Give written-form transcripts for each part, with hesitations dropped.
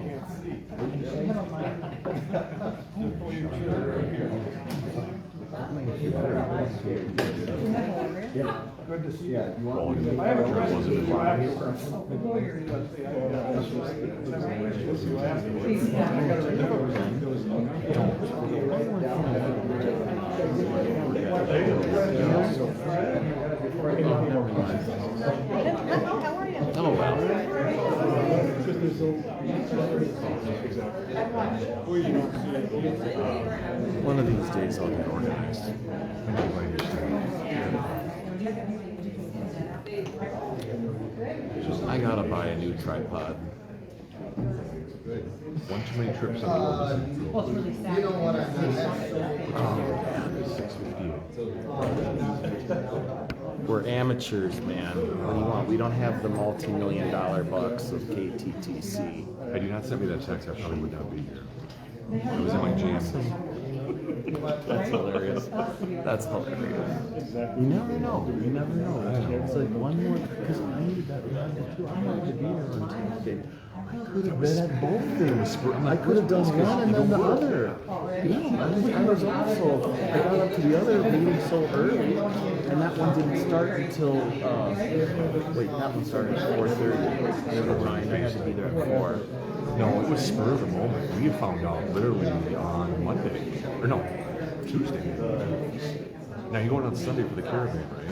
Yeah. Good to see you. Yeah. I have a question. Oh, well. One of these days I'll get organized. I gotta buy a new tripod. One too many trips on the Well, it's really sad. You know what I'm We're amateurs, man. What do you want? We don't have the multi-million-dollar bucks of KTTC. Had you not sent me that text, I probably would not be here. I was in my jams. That's hilarious. That's hilarious. You never know. You never know. It's like one more, because I needed that reminder too. I wanted to be here on Tuesday. I could have been at both things. I could have done one and then the other. Yeah, I was also, I got up to the other meeting so early, and that one didn't start until, wait, that one started at 4:30. Never mind, I had to be there at 4. No, it was spur of the moment. We had found out literally on Monday, or no, Tuesday. Now you're going on Sunday for the caravan, right?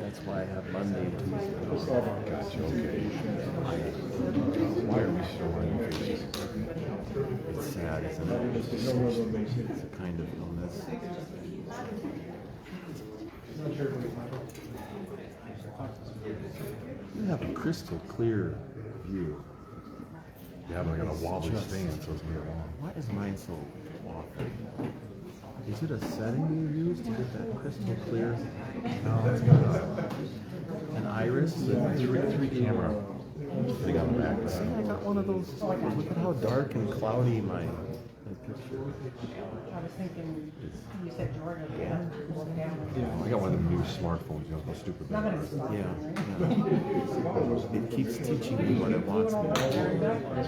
That's why I have Monday and Tuesday. Gotcha, okay. Why are we so unfaithful? It's sad, isn't it? It's a kind of illness. You have a crystal clear view. Yeah, but I got a wobbly stand, so it's gonna get long. Why is mine so waffly? Is it a setting you use to get that crystal clear? No, it's got An iris? three camera. They got back. See, I got one of those. Look at how dark and cloudy my picture. I was thinking, you said Georgia, yeah. I got one of them new smartphones, you know, those stupid Not gonna ones. be Yeah. It keeps teaching me what it wants me to do.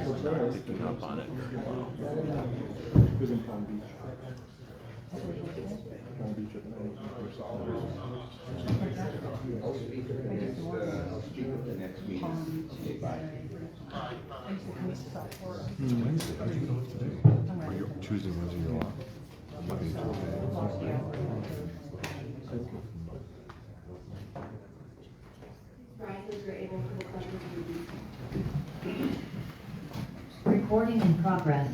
It's not picking up on it very well. It was in Palm Beach. Palm Beach at the night. It's Wednesday. How'd you get off today? Or your Tuesday, Wednesday, you're off? Monday, Tuesday. Recording in progress.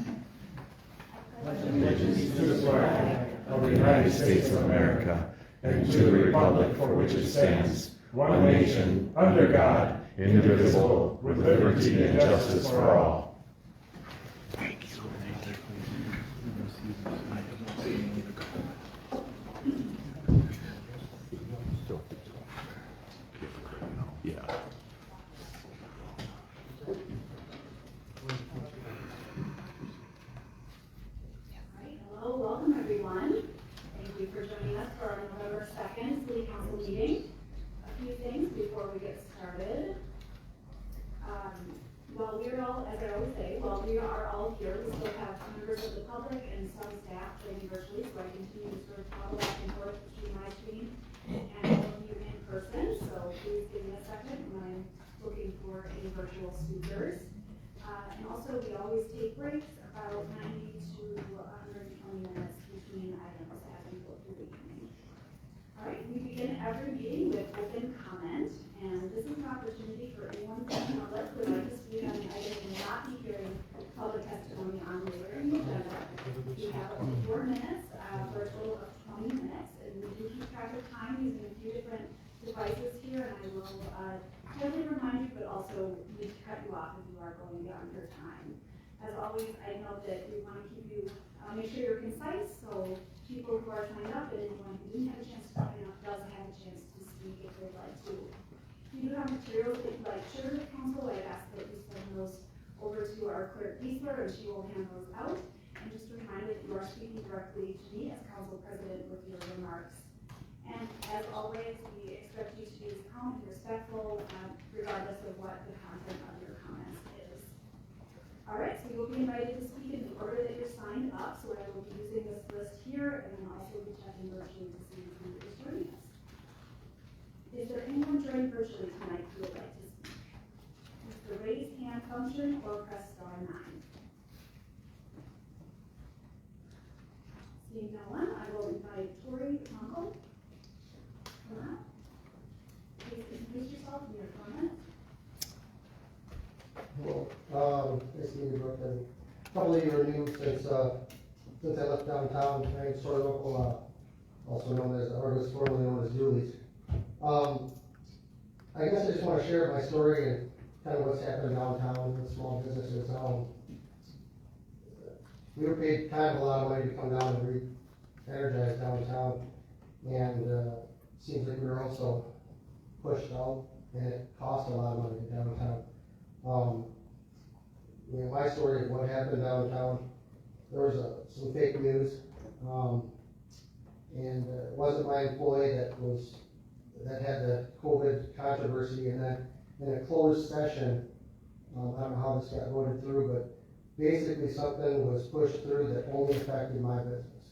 Allegiance to the flag of the United States of America and to the republic for which it stands, one nation, under God, indivisible, with liberty and justice for all. Yeah. Hello, welcome everyone. Thank you for joining us for our November 2nd City Council meeting. A few things before we get started. While we are all, as I always say, while we are all here, we still have members of the public and some staff joining virtually, so I continue to sort of toggle back and forth between my screen and all of you in person. So please give me a second when I'm looking for any virtual speakers. And also, we always take breaks about 90 to 120 minutes between items as we go through the evening. All right, we begin every meeting with open comment, and this is an opportunity for anyone from the public who would like to speak on an item and not be hearing public testimony on later in the agenda. We have 4 minutes for a total of 20 minutes, and we do keep track of time using a few different devices here, and I will gently remind you, but also need to cut you off if you are going beyond your time. As always, I know that we want to keep you, make sure you're concise, so people who are signed up and anyone who didn't have a chance to sign up does have a chance to speak if they'd like to. If you do have materials that you'd like to share with the council, I'd ask that you send those over to our clerk Giesler, and she will hand those out. And just a reminder that you are speaking directly to me as council president with your remarks. And as always, we expect you to use calm and respectful, regardless function or press star 9. Seeing no one, I will invite Tori Uncle. Come out. Please introduce yourself and your comments. Well, nice to meet you, Brooke. And a couple of you are new since I left downtown. I'm sort of local, also known as, or was formerly known as Dooley's. I guess I just want to share my story and kind of what's happened downtown with small businesses. We were paid kind of a lot of money to come down and re-energize downtown, and seems like we were also pushed out, and it cost a lot of money downtown. My story of what happened downtown, there was some fake news, and it wasn't my employee that had the COVID controversy, and then in a closed session, I don't know how this got voted through, but basically something was pushed through that only affected my business.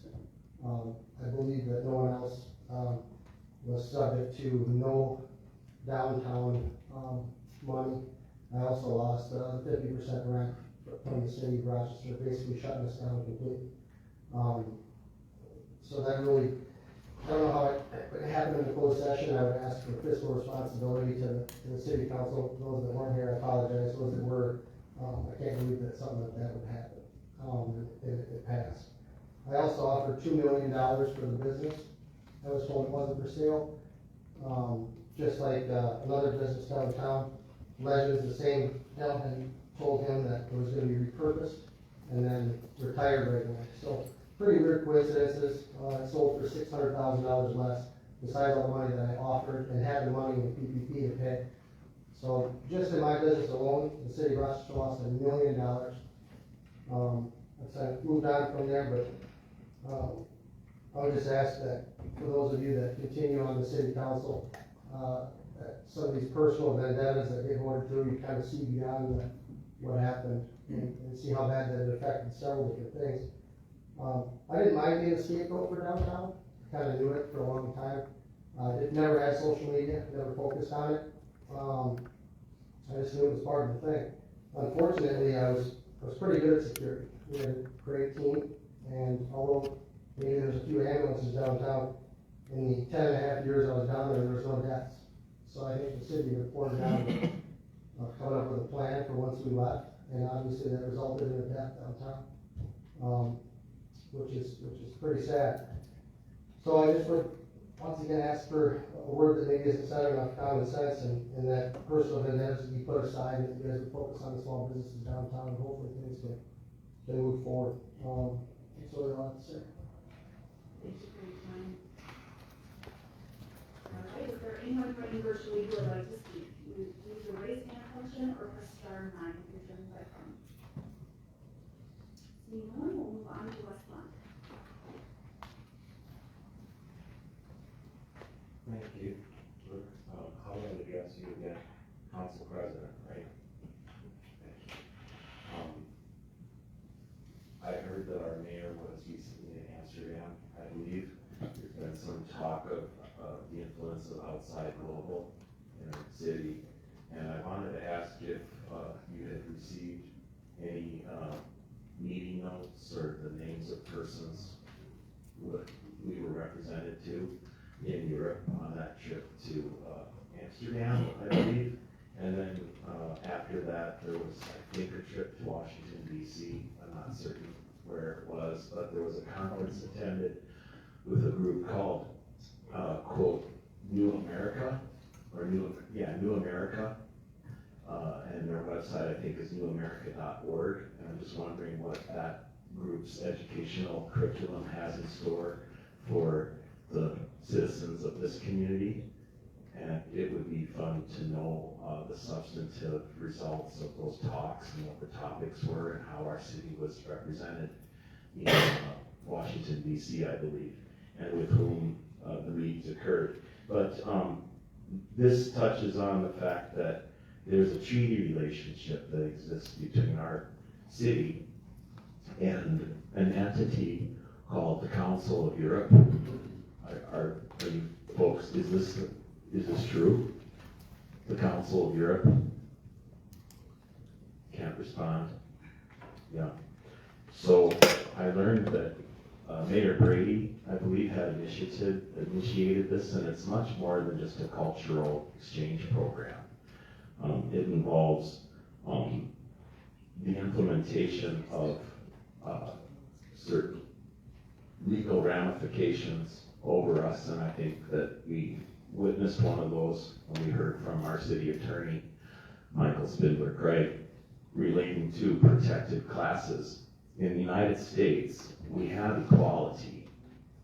I believe that no one else was subject to no downtown money. I also lost 50% rent from the city of Rochester, basically shutting us down completely. So that really, I don't know how it happened in the closed session. I would ask for fiscal responsibility to the city council. Those that weren't here, I apologize. Those that were, I can't believe that something like that would happen. It passed. I also offered $2 million for the business. I was told it wasn't for sale. Just like another business downtown, Legends, the same gentleman told him that it was going to be repurposed and then retired right away. So pretty weird coincidences. It sold for $600,000 less, besides all the money that I offered and had the money in PPP to pay. So just in my business alone, the city of Rochester lost $1 million. I moved on from there, but I would just ask that for those of you that continue on the city council, some of these personal vendettas that get voted through, you kind of see beyond what happened and see how bad that it affected several different things. I didn't mind being a scapegoat for downtown. I kind of knew it for a long time. It never had social media, never focused on it. I just knew it was part of the thing. Unfortunately, I was pretty good at security. We had a great team, and although maybe there's a few ambulances downtown, in the 10.5 years I was down there was no deaths. So I think the city reported down coming up with a plan for once we left, and obviously that resulted in a death downtown, which is pretty sad. So I just would once again ask for a word that maybe isn't said enough, common sense, and that personal vendettas be put aside, and that you guys would focus on the small businesses downtown, and hopefully things can move forward. That's what I want to say. Thank you for your time. All right, is there anyone joining virtually who would like to speak? You use the raise hand function or press star 9 if you're joining by phone. Seeing no one, we'll move on to West Lawn. Thank you. How do I address you again? Council President, right? Thank you. I heard that our mayor was recently in Amsterdam, I believe. There's been some talk of the influence of outside global in our city. And I wanted to ask if you had received any meeting notes or the names of persons who we were represented to in Europe on that trip to Amsterdam, I believe. And then after that, there was, I think, a trip to Washington DC. I'm not certain where it was, but there was a conference attended with a group called, quote, New America, or New America. And their website, I think, is newamerica.org. And I'm just wondering what that group's educational curriculum has in store for the citizens of this community. And it would be fun to know the substantive results of those talks and what the topics were and how our city was represented in Washington, DC, I believe, and with whom the meetings occurred. But this touches on the fact that there's a treaty relationship that exists between our city and an entity called the Council of Europe. Are you folks, is this true? The Council of Europe? Can't can't respond. Yeah. So I learned that Mayor Brady, I believe, had initiated this, and it's much more than just a cultural exchange program. It involves the implementation of certain legal ramifications over us, and I think that we witnessed one of those when we heard from our city attorney, Michael Spindler-Craig, relating to protected classes. In the United States, we have equality.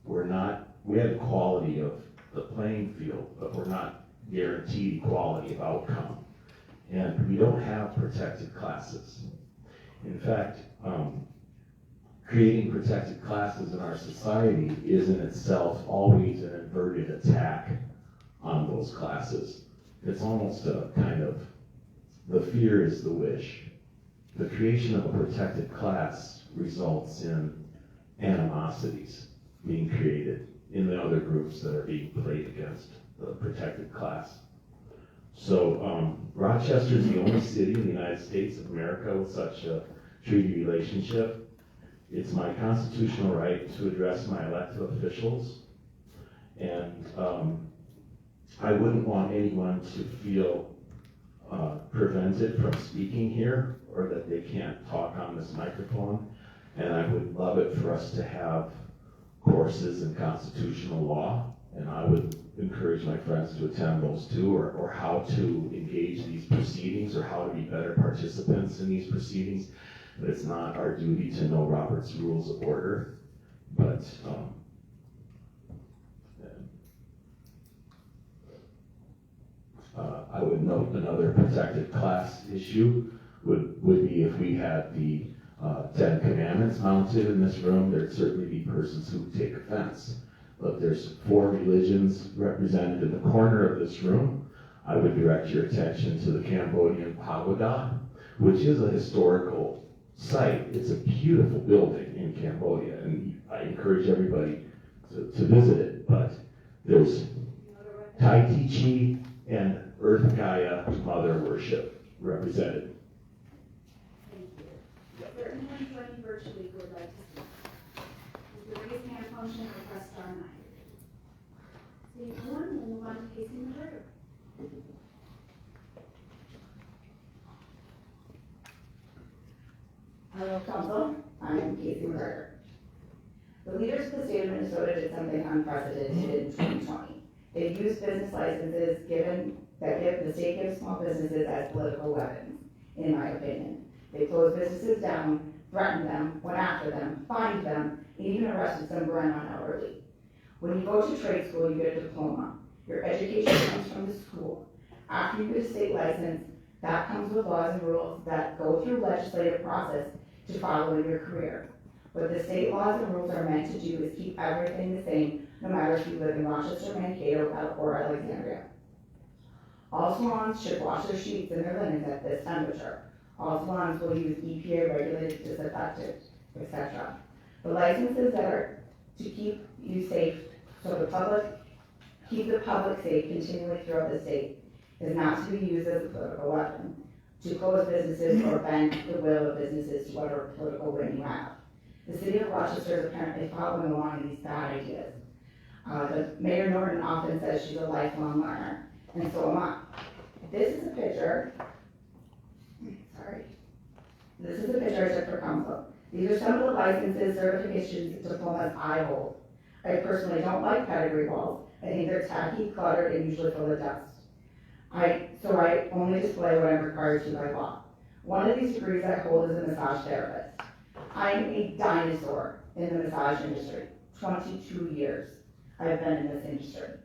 We have equality of the playing field, but we're not guaranteed equality of outcome. And we don't have protected classes. In fact, creating protected classes in our society is in itself always an inverted attack on those classes. It's almost a kind of, the fear is the wish. The creation of a protected class results in animosities being created in the other groups that are being played against the protected class. So Rochester is the only city in the United States of America with such a treaty relationship. It's my constitutional right to address my elected officials, and I wouldn't want anyone to feel prevented from speaking here, or that they can't talk on this microphone. And I would love it for us to have courses in constitutional law, and I would encourage my friends to attend those too, or how to engage these proceedings, or how to be better participants in these proceedings. But it's not our duty to know Robert's Rules of Order, but I would note another protected class issue would be if we had the 10 Commandments mounted in this room. There'd certainly be persons who would take offense. But there's 4 religions represented in the corner of this room. I would direct your attention to the Cambodian pagoda, which is a historical site. It's a beautiful building in Cambodia, and I encourage everybody to visit it. But there's Tai Chi Chi and Earth Gaia Mother worship represented. Thank you. Is there anyone joining virtually who would like to speak? Use the raise hand function or press star 9. Seeing no one, we'll move on to Casey McGregor. Hello, Council. I'm Casey McGregor. The leaders of the state of Minnesota did something unprecedented in 2020. They used business licenses the state gives small businesses as political weapons, in my opinion. They closed businesses down, threatened them, went after them, fined them, and even arrested some grandma early. When you go to trade school, you get a diploma. Your education comes from the school. After you get a state license, that comes with laws and rules that go through legislative process to follow in your career. What the state laws and rules are meant to do is keep everything the same, no matter if you live in Rochester, Mankato, or Alexandria. All salons should wash their sheets and their linens at this temperature. All salons will use EPA-regulated disinfectants, etc. The licenses that are to keep you safe, so keep the public safe continually throughout the state, is not to be used as a political weapon, to close businesses or bend the will of businesses to whatever political win you have. The city of Rochester is apparently following along these bad ideas. The Mayor Norton often says she's a lifelong learner, and so am I. This is a picture I took for council. These are some of the licenses, certifications, diplomas I hold. I personally don't like pedigree walls. I think they're tacky, cluttered, and usually full of dust. So I only display what I'm required to by law. One of these degrees I hold is a massage therapist. I am a dinosaur in the massage industry. 22 years I have been in this industry.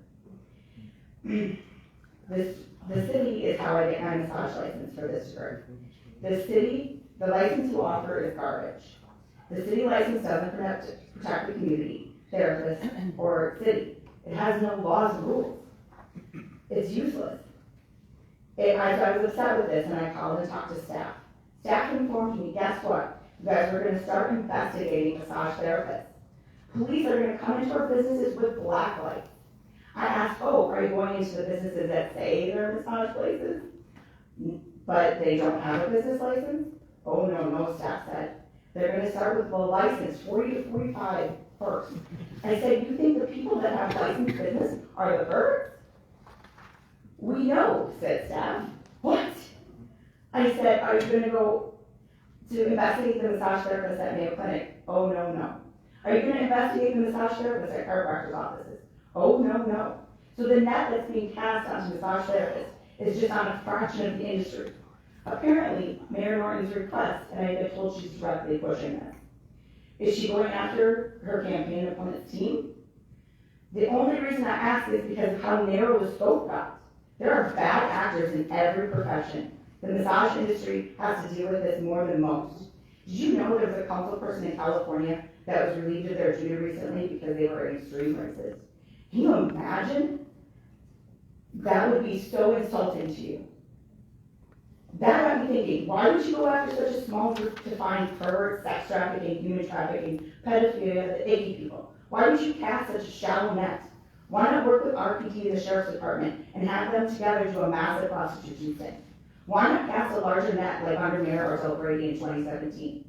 The city is how I get my massage license for this degree. The license you offer is garbage. The city license doesn't protect the community, therapist, or city. It has no laws and rules. It's useless. I was upset with this, and I called and talked to staff. Staff informed me, guess what? You guys are going to start investigating massage therapists. Police are going to come into our businesses with black lights. I asked, are you going into the businesses that say they're massage places, but they don't have a business license? Oh, no, staff said. They're gonna start with the license, 40 to 45 first. I said, you think the people that have licensed business are the birds? We know, said staff. What? I said, are you gonna go to investigate the massage therapist at Mayo Clinic? Oh, no. Are you gonna investigate the massage therapist at chiropractor's offices? Oh, no. So the net that's being cast onto massage therapists is just on a fraction of the industry. Apparently, Mayor Norton's request, and I've been told she's directly pushing this. Is she going after her campaign opponent's team? The only reason I ask is because of how narrow the scope got. There are bad actors in every profession. The massage industry has to deal with this more than most. Did you know there was a council person in California that was relieved of their duty recently because they were extreme racists? Can you imagine? That would be so insulting to you. That got me thinking, why would you go after such a small group to find perverts, sex trafficking, human trafficking, pedophilia, the icky people? Why would you cast such a shallow net? Why not work with RPD and the Sheriff's Department and have them together do a massive prostitution thing? Why not cast a larger net like under Mayor Artel Brady in 2017?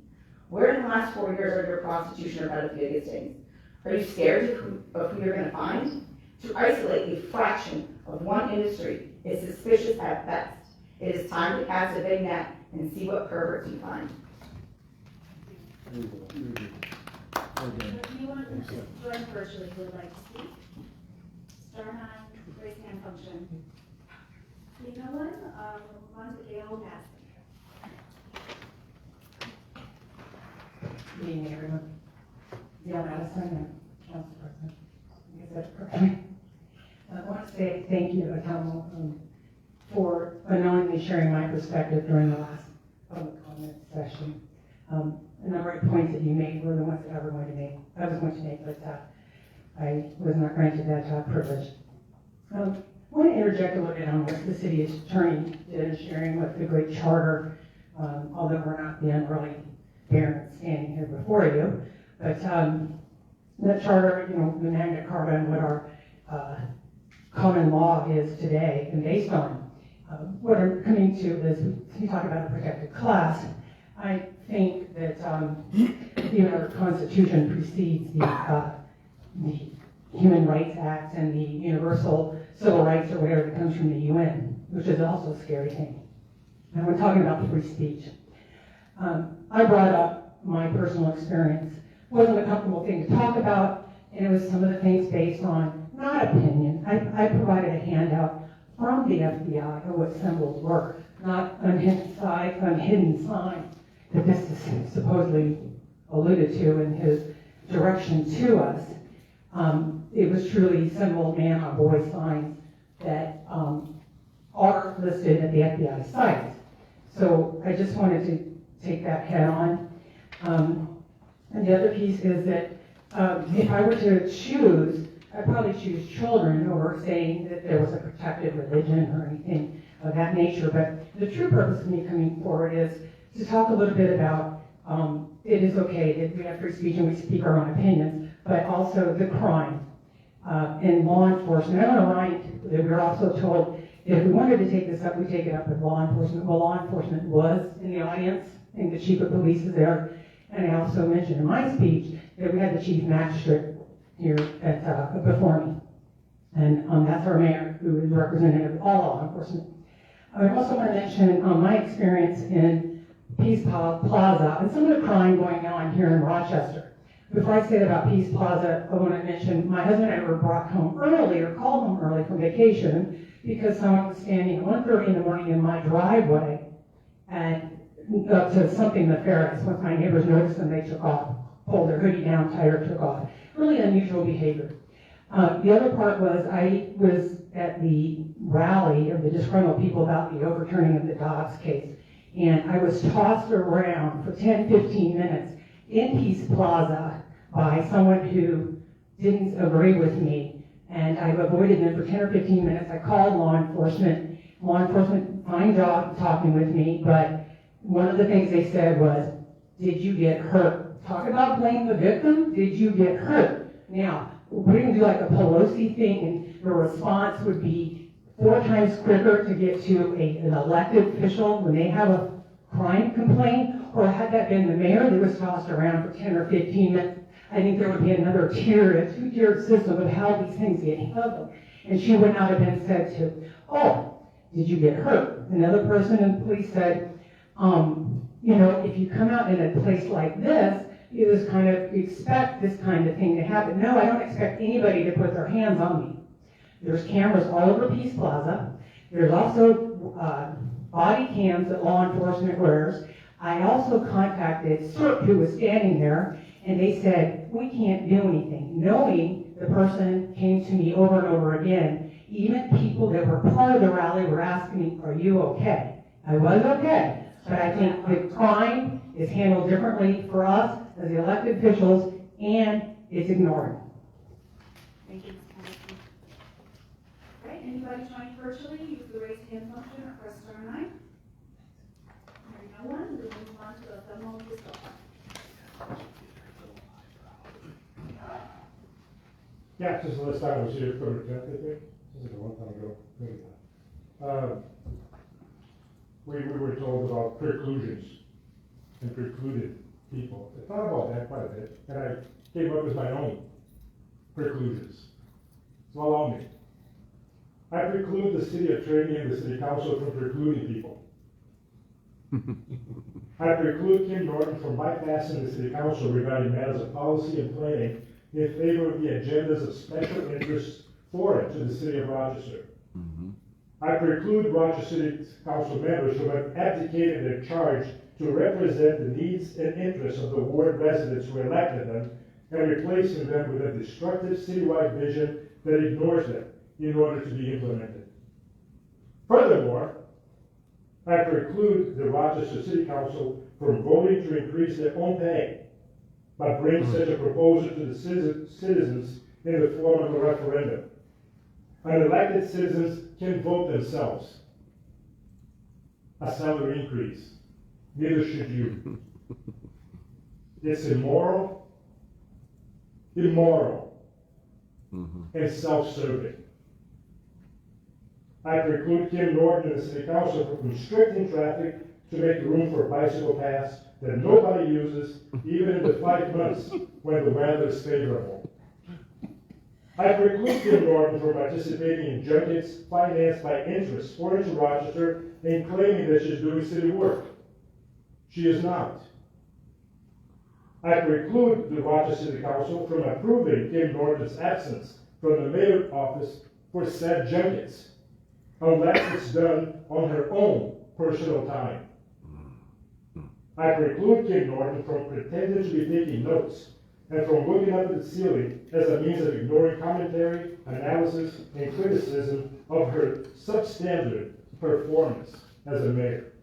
Where in the last 4 years are your prostitution or pedophilia stings? Are you scared of who you're going to find? To isolate a fraction of one industry is suspicious at best. It is time to cast a big net and see what perverts you find. If anyone join virtually who would like to speak, star 9, raise hand function. See no one, we'll move on to Gail Madison. Good evening, everyone. Gail Madison, and Council President. I guess that's correct. I want to say thank you to Council for unknowingly sharing my perspective during the last public comment session. A number of points that you made were the ones that I was going to make, but I was not granted that privilege. I want to interject a little bit on what the city attorney did in sharing with the great charter, although we're not the unruly parents standing here before you. But that charter, the Magna Carta and what our common law is today, and based on what I'm coming to is, you talk about a protected class. I think that even our Constitution precedes the Human Rights Act and the Universal Civil Rights or whatever that comes from the UN, which is also a scary thing. And we're talking about free speech. I brought up my personal experience. It wasn't a comfortable thing to talk about, and it was some of the things based on not opinion. I provided a handout from the FBI of what symbols were, not unhidden signs that this is supposedly alluded to in his direction to us. It was truly symbol man on boy signs that are listed at the FBI site. So I just wanted to take that head on. And the other piece is that if I were to choose, I'd probably choose children over saying that there was a protected religion or anything of that nature. But the true purpose of me coming forward is to talk a little bit about it is okay that we have free speech and we speak our own opinions, but also the crime and law enforcement. I want to remind that we were also told that if we wanted to take this up, we take it up with law enforcement. Well, law enforcement was in the audience. I think the chief of police is there. And I also mentioned in my speech that we had the chief magistrate here before me. And that's our mayor, who is representative of all law enforcement. I also want to mention my experience in Peace Plaza and some of the crime going on here in Rochester. Before I say that about Peace Plaza, I want to mention my husband and I were brought home early or called home early from vacation because someone was standing at 1:30 in the morning in my driveway and up to something nefarious. Once my neighbors noticed them, they took off, pulled their hoodie down, tighter, took off. Really unusual behavior. The other part was I was at the rally of the disgruntled people about the overturning of the DAVOS case, and I was tossed around for 10, 15 minutes in Peace Plaza by someone who didn't agree with me, and I avoided them for 10 or 15 minutes. I called law enforcement. Law enforcement, fine job talking with me, but one of the things they said was, did you get hurt? Talk about blame the victim. Did you get hurt? Now, we're going to do like a Pelosi thing, and the response would be 4 times quicker to get to an elected official when they have a crime complaint, Or had that been the mayor that was tossed around for 10 or 15 minutes, I think there would be another tier, a two-tiered system of how these things get handled. And she would not have been said to, oh, did you get hurt? Another person in police said, you know, if you come out in a place like this, you just kind of expect this kind of thing to happen. No, I don't expect anybody to put their hands on me. There's cameras all over Peace Plaza. There's also body cams that law enforcement wears. I also contacted CERT, who was standing there, and they said, we can't do anything, knowing the person came to me over and over again. Even people that were part of the rally were asking me, are you okay? I was okay, but I think the crime is handled differently for us as the elected officials, and it's ignored. Thank you, Ms. Patterson. All right, anybody joining virtually, use the raise hand function or press star 9. Hearing no one, we'll move on to the demo discussion. Yeah, this is the last time I was here for a I think. This is a long time ago. We were told about preclusions and precluded people. I thought about that quite a bit, and I came up with my own preclusions. It's all on me. I preclude the city attorney and the city council from precluding people. I preclude Kim Norton from bypassing the city council regarding matters of policy and planning in favor of the agendas of special interests foreign to the city of Rochester. I preclude Rochester City Council members who have abdicated their charge to represent the needs and interests of the ward residents who elected them and replacing them with a destructive citywide vision that ignores them in order to be implemented. Furthermore, I preclude the Rochester City Council from voting to increase their own pay, but bring such a proposal to the citizens in the form of a referendum. Unelected citizens can vote themselves a salary increase. Neither should you. It's immoral, and self-serving. I preclude Kim Norton and the City Council from constricting traffic to make room for bicycle paths that nobody uses, even in the 5 months when the weather is favorable. I preclude Kim Norton from participating in junkets financed by interests foreign to Rochester and claiming that she's doing city work. She is not. I preclude the Rochester City Council from approving Kim Norton's absence from the mayor's office for said junkets, unless it's done on her own personal time. I preclude Kim Norton from pretending to be taking notes and from looking up at the ceiling as a means of ignoring commentary, analysis, and criticism of her substandard performance as a mayor.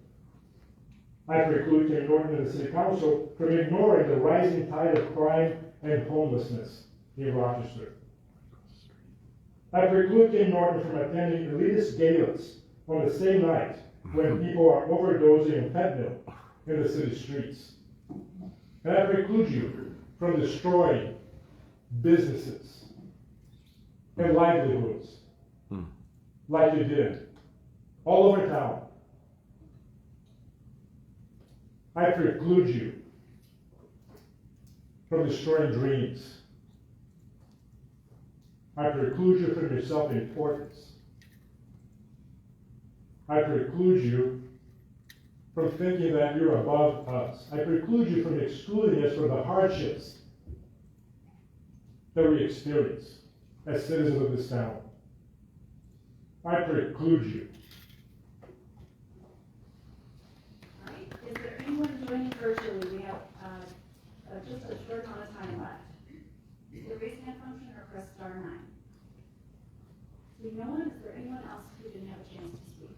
I preclude Kim Norton and the City Council from ignoring the rising tide of crime and homelessness in Rochester. I preclude Kim Norton from attending elitist galas on the same night when people are overdosing on fentanyl in the city streets. And I preclude you from destroying businesses and livelihoods like you did all over town. I preclude you from destroying dreams. I preclude you from your self-importance. I preclude you from thinking that you're above us. I preclude you from excluding us from the hardships that we experience as citizens of this town. I preclude you. All right, is there anyone joining virtually? We have just a short amount of time left. The raise hand function or press star 9. See no one? Is there anyone else who didn't have a chance to speak?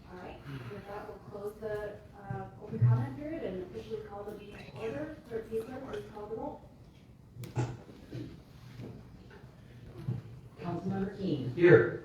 All right, with that, we'll close the open comment period and officially call the meeting to order. Clerk Kiesler, please call the roll. Councilmember Keen. Here.